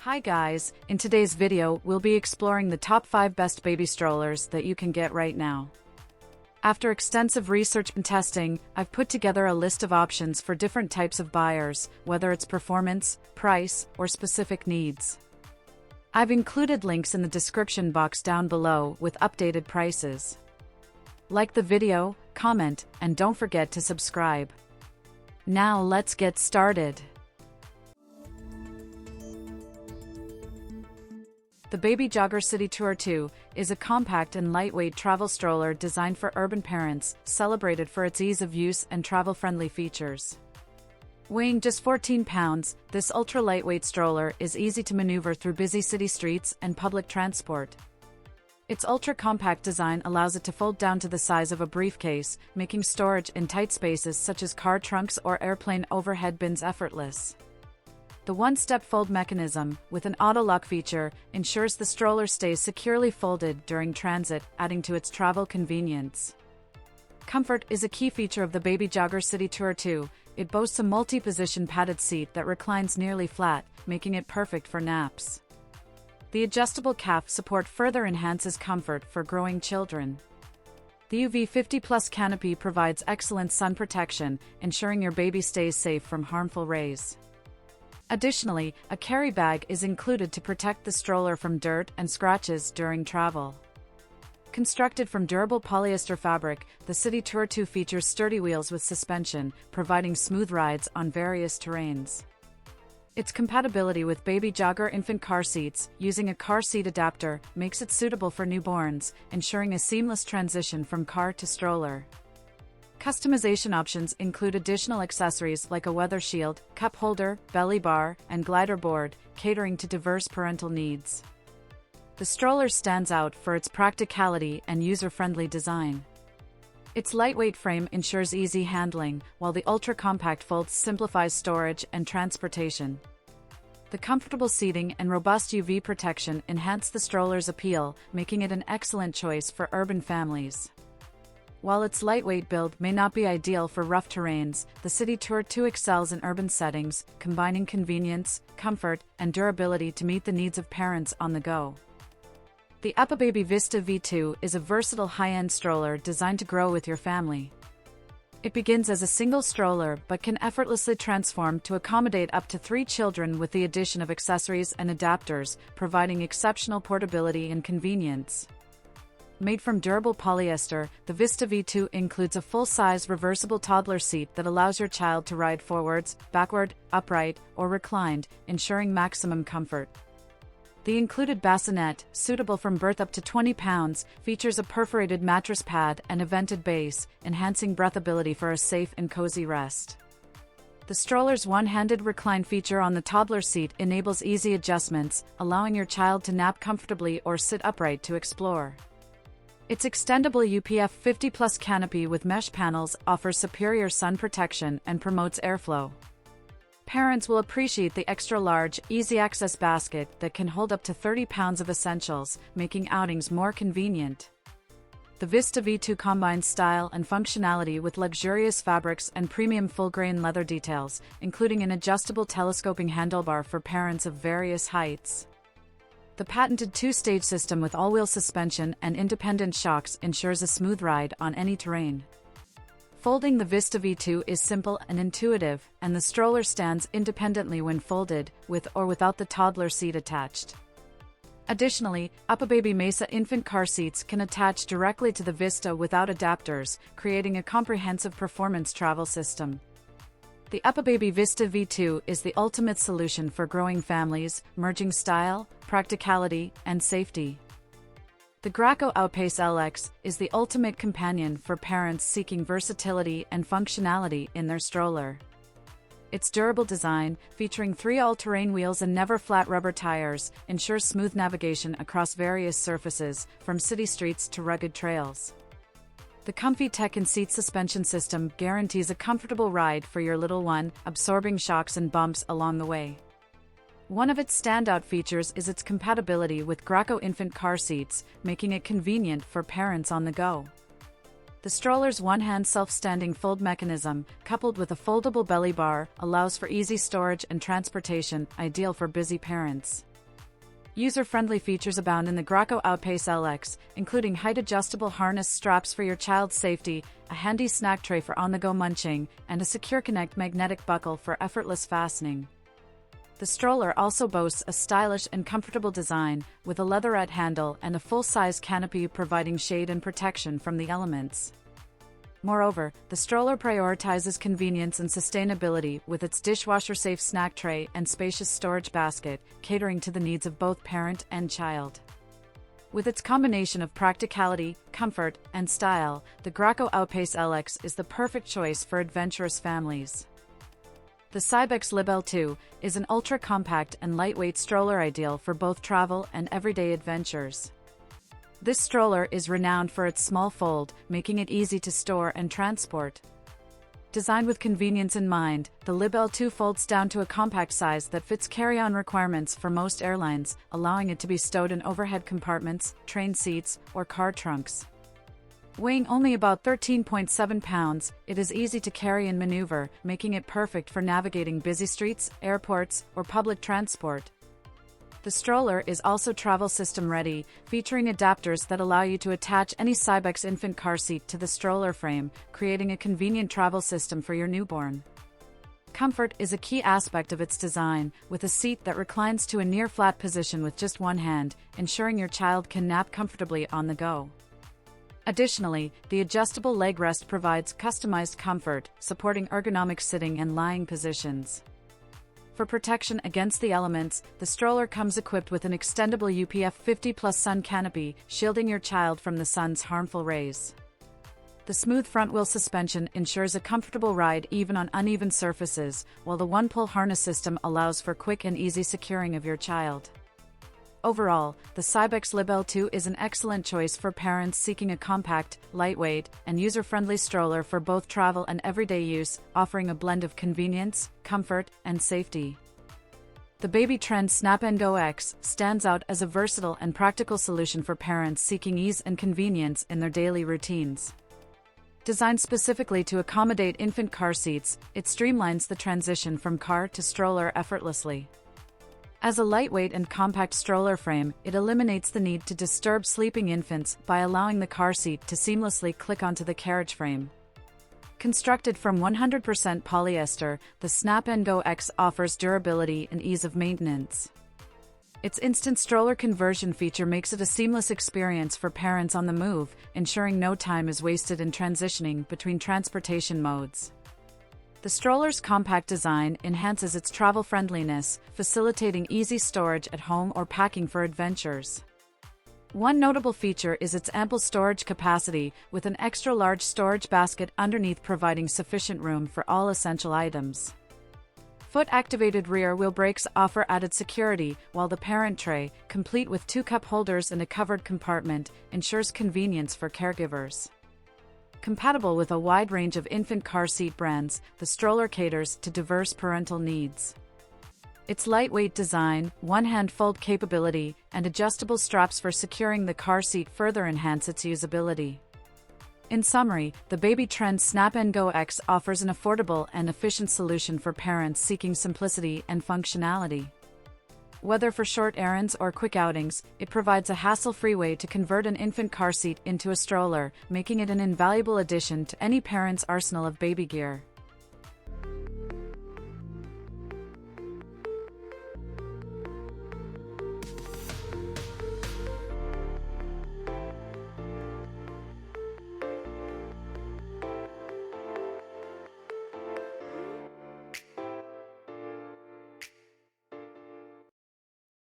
Hi guys, in today's video we'll be exploring the top 5 best baby strollers that you can get right now. After extensive research and testing, I've put together a list of options for different types of buyers, whether it's performance, price, or specific needs. I've included links in the description box down below with updated prices. Like the video, comment, and don't forget to subscribe. Now let's get started. The Baby Jogger City Tour 2 is a compact and lightweight travel stroller designed for urban parents, celebrated for its ease of use and travel-friendly features. Weighing just 14 pounds, this ultra-lightweight stroller is easy to maneuver through busy city streets and public transport. Its ultra-compact design allows it to fold down to the size of a briefcase, making storage in tight spaces such as car trunks or airplane overhead bins effortless. The one-step fold mechanism, with an auto-lock feature, ensures the stroller stays securely folded during transit, adding to its travel convenience. Comfort is a key feature of the Baby Jogger City Tour 2. It boasts a multi-position padded seat that reclines nearly flat, making it perfect for naps. The adjustable calf support further enhances comfort for growing children. The UV 50+ canopy provides excellent sun protection, ensuring your baby stays safe from harmful rays. Additionally, a carry bag is included to protect the stroller from dirt and scratches during travel. Constructed from durable polyester fabric, the City Tour 2 features sturdy wheels with suspension, providing smooth rides on various terrains. Its compatibility with Baby Jogger infant car seats, using a car seat adapter, makes it suitable for newborns, ensuring a seamless transition from car to stroller. Customization options include additional accessories like a weather shield, cup holder, belly bar, and glider board, catering to diverse parental needs. The stroller stands out for its practicality and user-friendly design. Its lightweight frame ensures easy handling, while the ultra-compact fold simplifies storage and transportation. The comfortable seating and robust UV protection enhance the stroller's appeal, making it an excellent choice for urban families. While its lightweight build may not be ideal for rough terrains, the City Tour 2 excels in urban settings, combining convenience, comfort, and durability to meet the needs of parents on the go. The UPPAbaby Vista V2 is a versatile high-end stroller designed to grow with your family. It begins as a single stroller but can effortlessly transform to accommodate up to 3 children with the addition of accessories and adapters, providing exceptional portability and convenience. Made from durable polyester, the Vista V2 includes a full-size reversible toddler seat that allows your child to ride forwards, backward, upright, or reclined, ensuring maximum comfort. The included bassinet, suitable from birth up to 20 pounds, features a perforated mattress pad and a vented base, enhancing breathability for a safe and cozy rest. The stroller's one-handed recline feature on the toddler seat enables easy adjustments, allowing your child to nap comfortably or sit upright to explore. Its extendable UPF 50+ canopy with mesh panels offers superior sun protection and promotes airflow. Parents will appreciate the extra-large, easy-access basket that can hold up to 30 pounds of essentials, making outings more convenient. The Vista V2 combines style and functionality with luxurious fabrics and premium full-grain leather details, including an adjustable telescoping handlebar for parents of various heights. The patented 2-stage system with all-wheel suspension and independent shocks ensures a smooth ride on any terrain. Folding the Vista V2 is simple and intuitive, and the stroller stands independently when folded, with or without the toddler seat attached. Additionally, UPPAbaby Mesa infant car seats can attach directly to the Vista without adapters, creating a comprehensive performance travel system. The UPPAbaby Vista V2 is the ultimate solution for growing families, merging style, practicality, and safety. The Graco Outpace LX is the ultimate companion for parents seeking versatility and functionality in their stroller. Its durable design, featuring 3 all-terrain wheels and never-flat rubber tires, ensures smooth navigation across various surfaces, from city streets to rugged trails. The comfy tech and seat suspension system guarantees a comfortable ride for your little one, absorbing shocks and bumps along the way. One of its standout features is its compatibility with Graco infant car seats, making it convenient for parents on the go. The stroller's one-hand self-standing fold mechanism, coupled with a foldable belly bar, allows for easy storage and transportation, ideal for busy parents. User-friendly features abound in the Graco Outpace LX, including height-adjustable harness straps for your child's safety, a handy snack tray for on-the-go munching, and a Secure Connect magnetic buckle for effortless fastening. The stroller also boasts a stylish and comfortable design, with a leatherette handle and a full-size canopy providing shade and protection from the elements. Moreover, the stroller prioritizes convenience and sustainability with its dishwasher-safe snack tray and spacious storage basket, catering to the needs of both parent and child. With its combination of practicality, comfort, and style, the Graco Outpace LX is the perfect choice for adventurous families. The Cybex Libelle 2 is an ultra-compact and lightweight stroller ideal for both travel and everyday adventures. This stroller is renowned for its small fold, making it easy to store and transport. Designed with convenience in mind, the Libelle 2 folds down to a compact size that fits carry-on requirements for most airlines, allowing it to be stowed in overhead compartments, train seats, or car trunks. Weighing only about 13.7 pounds, it is easy to carry and maneuver, making it perfect for navigating busy streets, airports, or public transport. The stroller is also travel system ready, featuring adapters that allow you to attach any Cybex infant car seat to the stroller frame, creating a convenient travel system for your newborn. Comfort is a key aspect of its design, with a seat that reclines to a near-flat position with just one hand, ensuring your child can nap comfortably on the go. Additionally, the adjustable leg rest provides customized comfort, supporting ergonomic sitting and lying positions. For protection against the elements, the stroller comes equipped with an extendable UPF 50+ sun canopy, shielding your child from the sun's harmful rays. The smooth front-wheel suspension ensures a comfortable ride even on uneven surfaces, while the one-pull harness system allows for quick and easy securing of your child. Overall, the Cybex Libelle 2 is an excellent choice for parents seeking a compact, lightweight, and user-friendly stroller for both travel and everyday use, offering a blend of convenience, comfort, and safety. The Baby Trend Snap & Go X stands out as a versatile and practical solution for parents seeking ease and convenience in their daily routines. Designed specifically to accommodate infant car seats, it streamlines the transition from car to stroller effortlessly. As a lightweight and compact stroller frame, it eliminates the need to disturb sleeping infants by allowing the car seat to seamlessly click onto the carriage frame. Constructed from 100% polyester, the Snap & Go X offers durability and ease of maintenance. Its instant stroller conversion feature makes it a seamless experience for parents on the move, ensuring no time is wasted in transitioning between transportation modes. The stroller's compact design enhances its travel friendliness, facilitating easy storage at home or packing for adventures. One notable feature is its ample storage capacity, with an extra-large storage basket underneath providing sufficient room for all essential items. Foot-activated rear-wheel brakes offer added security, while the parent tray, complete with 2 cup holders and a covered compartment, ensures convenience for caregivers. Compatible with a wide range of infant car seat brands, the stroller caters to diverse parental needs. Its lightweight design, one-hand fold capability, and adjustable straps for securing the car seat further enhance its usability. In summary, the Baby Trend Snap & Go X offers an affordable and efficient solution for parents seeking simplicity and functionality. Whether for short errands or quick outings, it provides a hassle-free way to convert an infant car seat into a stroller, making it an invaluable addition to any parent's arsenal of baby gear.